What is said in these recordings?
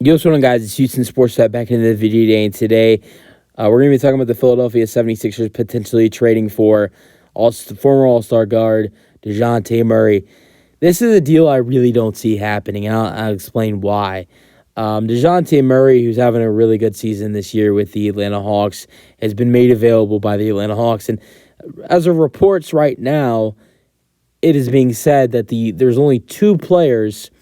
Yo, what's going on, guys? It's Houston Sports Chat back into the video today, and today we're going to be talking about the Philadelphia 76ers potentially trading for former All-Star guard Dejounte Murray. This is a deal I really don't see happening, and I'll explain why. Dejounte Murray, who's having a really good season this year with the Atlanta Hawks, has been made available by the Atlanta Hawks, and as of reports right now, it is being said that there's only two players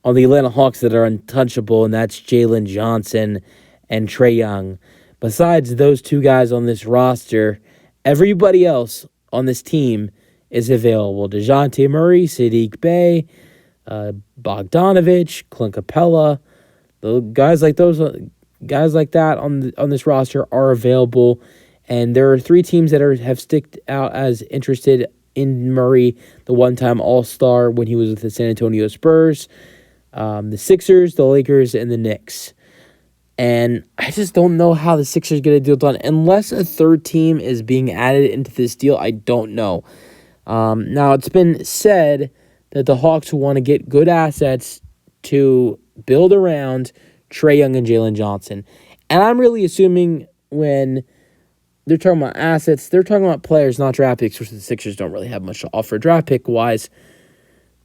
on the Atlanta Hawks that are untouchable, and that's Jalen Johnson and Trae Young. Besides those two guys on this roster, everybody else on this team is available. Dejounte Murray, Sadiq Bey, Bogdanovich, Clint Capella, the guys like that on this roster are available, and there are three teams that have sticked out as interested in Murray, the one-time All-Star when he was with the San Antonio Spurs. The Sixers, the Lakers, and the Knicks. And I just don't know how the Sixers get a deal done. Unless a third team is being added into this deal, I don't know. Now, it's been said that the Hawks want to get good assets to build around Trae Young and Jalen Johnson. And I'm really assuming when they're talking about assets, they're talking about players, not draft picks, which the Sixers don't really have much to offer draft pick-wise.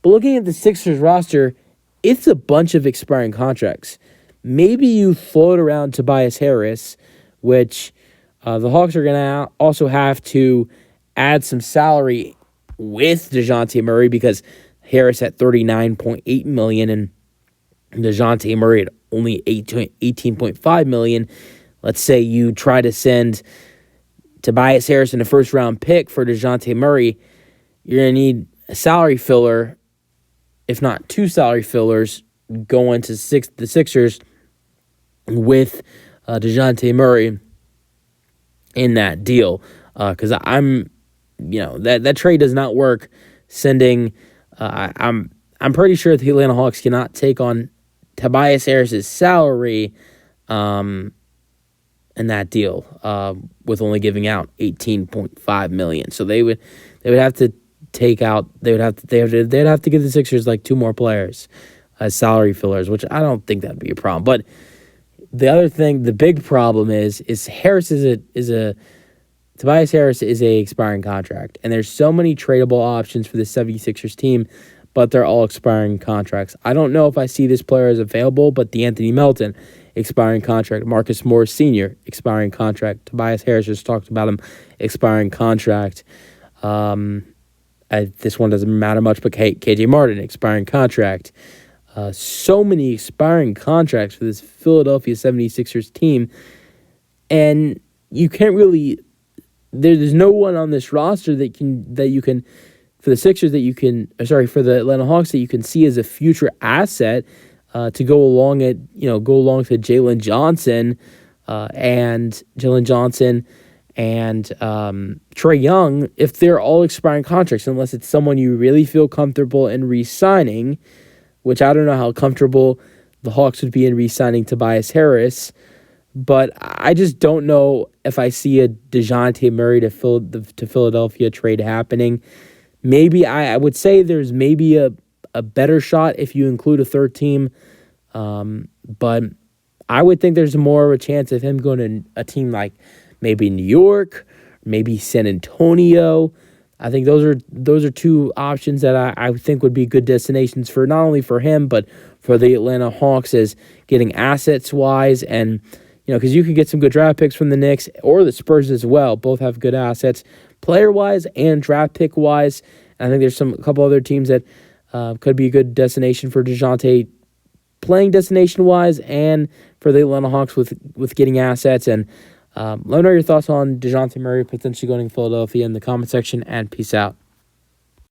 But looking at the Sixers roster, it's a bunch of expiring contracts. Maybe you float around Tobias Harris, which the Hawks are going to also have to add some salary with Dejounte Murray because Harris at $39.8 million and Dejounte Murray at only $18.5 million. Let's say you try to send Tobias Harris in a first-round pick for Dejounte Murray, you're going to need a salary filler, if not two salary fillers, going to the Sixers with Dejounte Murray in that deal. Because that trade does not work. Sending, I'm pretty sure the Atlanta Hawks cannot take on Tobias Harris's salary in that deal with only giving out $18.5 million. So they would have to take out. They'd have to give the Sixers like two more players as salary fillers, which I don't think that'd be a problem. But the other thing, the big problem is Tobias Harris is a expiring contract, and there's so many tradable options for the 76ers team, but they're all expiring contracts. I don't know if I see this player as available, but DeAnthony Melton, expiring contract. Marcus Morris Sr., expiring contract. Tobias Harris, just talked about him, expiring contract. This one doesn't matter much, but KJ Martin, expiring contract. So many expiring contracts for this Philadelphia 76ers team. And you can't really... There's no one on this roster for the Sixers for the Atlanta Hawks that you can see as a future asset to go along to Jalen Johnson and Trae Young, if they're all expiring contracts, unless it's someone you really feel comfortable in re-signing, which I don't know how comfortable the Hawks would be in re-signing Tobias Harris, but I just don't know if I see a Dejounte Murray to Philadelphia trade happening. Maybe I would say there's maybe a better shot if you include a third team, but I would think there's more of a chance of him going to a team like maybe New York, maybe San Antonio. I think those are two options that I think would be good destinations for not only for him but for the Atlanta Hawks as getting assets wise, and because you could get some good draft picks from the Knicks or the Spurs as well. Both have good assets player wise and draft pick wise. And I think there's a couple other teams that could be a good destination for Dejounte playing destination wise and for the Atlanta Hawks with getting assets. And let me know your thoughts on Dejounte Murray potentially going to Philadelphia in the comment section, and peace out.